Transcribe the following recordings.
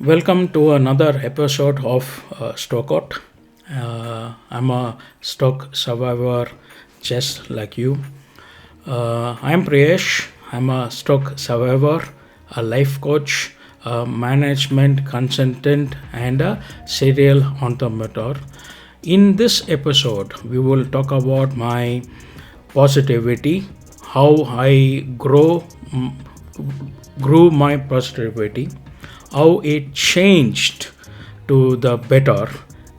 Welcome to another episode of Stokeout. I'm a stroke survivor just like you. I'm Priyesh. I'm a stroke survivor, a life coach, a management consultant, and a serial entrepreneur. In this episode, we will talk about my positivity, how I grew my positivity, how it changed to the better,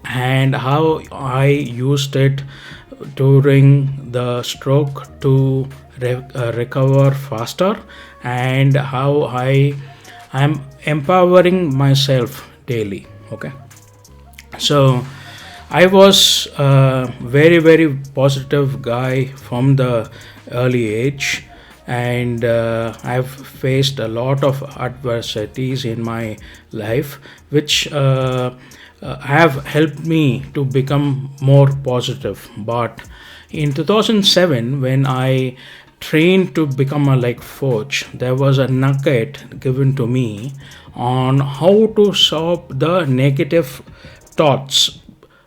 and how I used it during the stroke to recover faster, and how I am empowering myself daily. Okay, so I was a very positive guy from the early age, and I've faced a lot of adversities in my life, which have helped me to become more positive. But in 2007, when I trained to become a life coach, there was a nugget given to me on how to stop the negative thoughts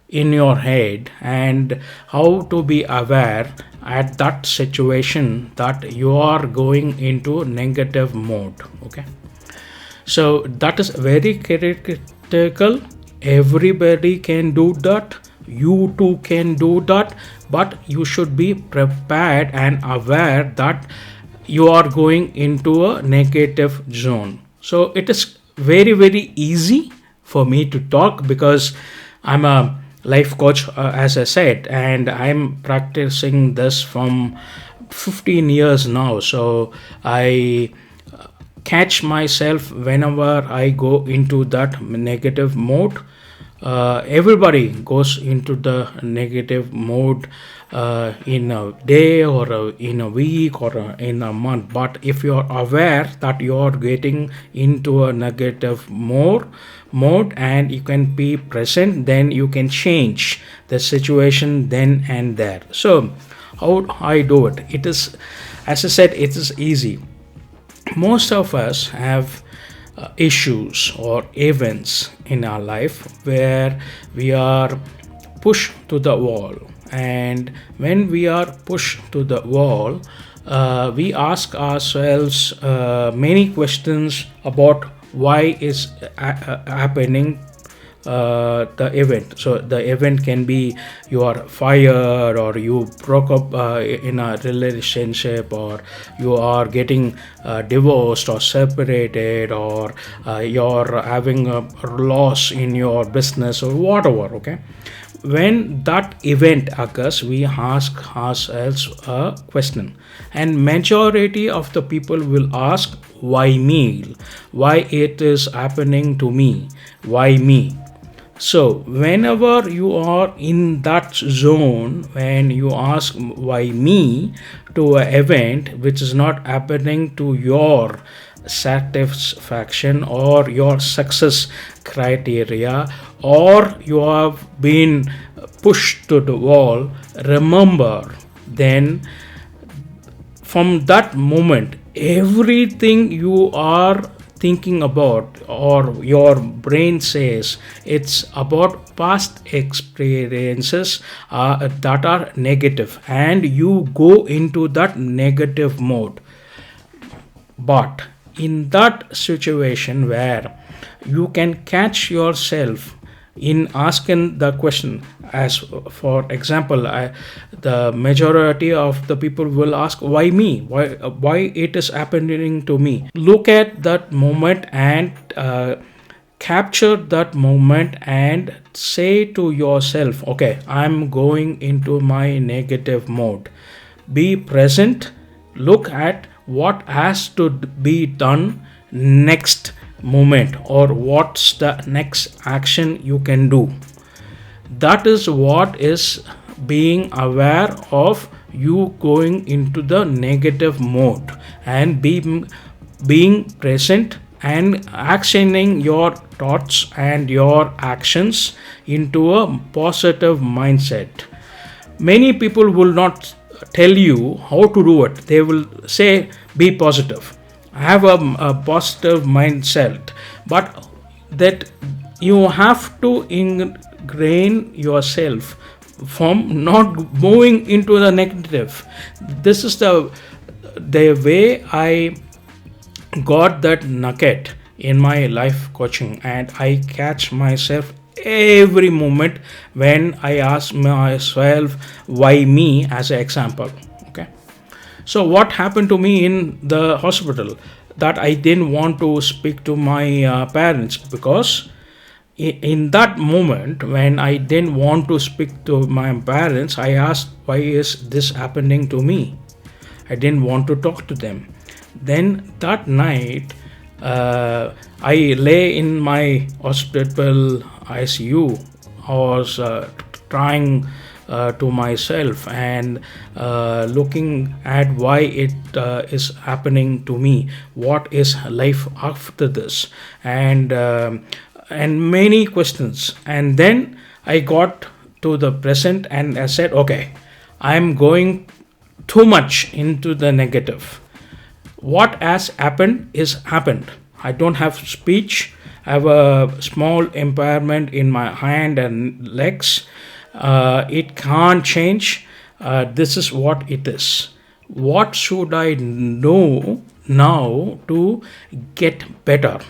in your head and how to be aware at that situation that you are going into negative mode. Okay, so that is very critical. Everybody can do that, you too can do that, but you should be prepared and aware that you are going into a negative zone. So it is very easy for me to talk because I'm a life coach, as I said, and I'm practicing this from 15 years now. So I catch myself whenever I go into that negative mode. Everybody goes into the negative mode in a day or in a week or in a month. But if you're aware that you're getting into a negative mode and you can be present, then you can change the situation then and there. So how I do it? It is, as I said, it is easy. Most of us have issues or events in our life where we are pushed to the wall, and when we are pushed to the wall, we ask ourselves many questions about why is happening the event. So the event can be you are fired, or you broke up in a relationship, or you are getting divorced or separated, or you're having a loss in your business or whatever. Okay, when that event occurs, we ask ourselves a question, and majority of the people will ask, why me? Why it is happening to me? Why me? So whenever you are in that zone, when you ask why me to an event which is not happening to your satisfaction or your success criteria, or you have been pushed to the wall, remember, then from that moment, everything you are thinking about or your brain says, it's about past experiences that are negative, and you go into that negative mode. But in that situation where you can catch yourself in asking the question, as for example, the majority of the people will ask, why me? Why it is happening to me? Look at that moment and capture that moment and say to yourself, okay, I'm going into my negative mode. Be present, look at what has to be done next moment, or what's the next action you can do. That is what is being aware of you going into the negative mode, and being present and actioning your thoughts and your actions into a positive mindset. Many people will not tell you how to do it. They will say, be positive, have a positive mindset, but that you have to ingrain yourself from not moving into the negative. This is the way I got that nugget in my life coaching, and I catch myself every moment when I ask myself why me as an example. Okay, so what happened to me in the hospital, that I didn't want to speak to my parents, because in that moment when I didn't want to speak to my parents, I asked, why is this happening to me? I didn't want to talk to them. Then that night, I lay in my hospital ICU. I was trying to myself and looking at why it is happening to me. What is life after this? And many questions. And then I got to the present and I said, okay, I'm going too much into the negative. What has happened is happened. I don't have speech. I have a small impairment in my hand and legs. It can't change. This is what it is. What should I know now to get better?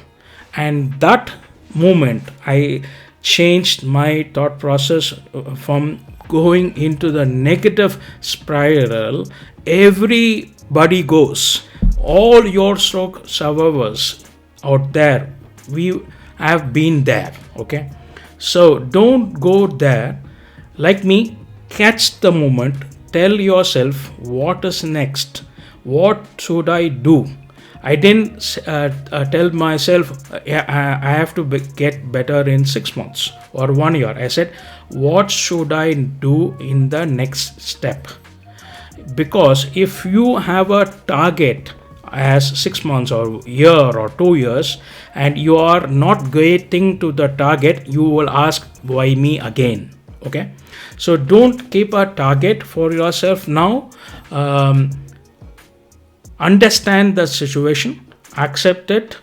And that moment, I changed my thought process from going into the negative spiral. Everybody goes. All your stroke survivors out there, we have been there. Okay, so don't go there. Like me, catch the moment. Tell yourself what is next. What should I do? I didn't tell myself I have to get better in 6 months or 1 year. I said, what should I do in the next step? Because if you have a target as 6 months or year or 2 years and you are not getting to the target, you will ask, why me again? Okay, so don't keep a target for yourself now. Understand the situation, accept it,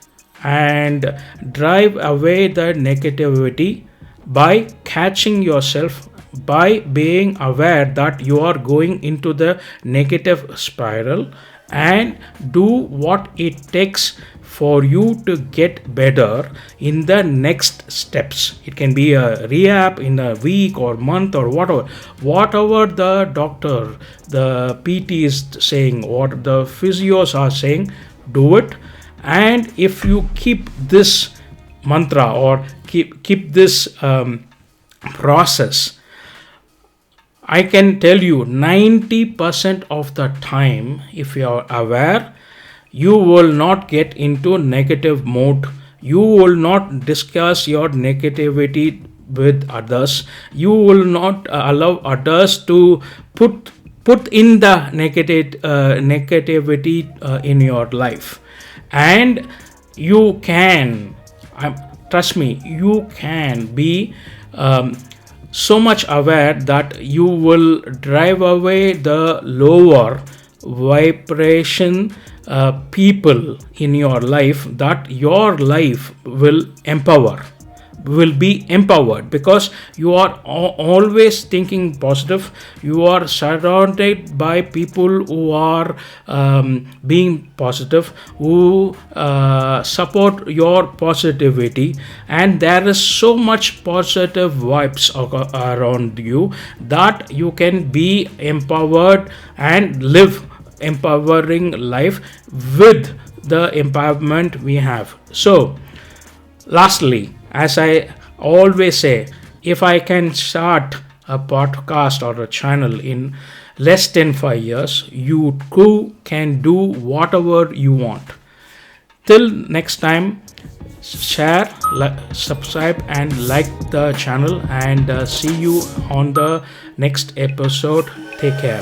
and drive away the negativity by catching yourself, by being aware that you are going into the negative spiral, and do what it takes for you to get better in the next steps. It can be a rehab in a week or month or whatever the doctor, the PT is saying, what the physios are saying, do it. And if you keep this mantra or keep this process, I can tell you 90% of the time, if you are aware, you will not get into negative mode. You will not discuss your negativity with others. You will not allow others to put in the negativity in your life. And you can, trust me, you can be so much aware that you will drive away the lower vibration people in your life, that your life will be empowered, because you are always thinking positive. You are surrounded by people who are being positive, who support your positivity, and there is so much positive vibes around you that you can be empowered and live empowering life with the empowerment we have. So lastly, as I always say, if I can start a podcast or a channel in less than 5 years, you too can do whatever you want. Till next time, share, subscribe and like the channel, and see you on the next episode. Take care.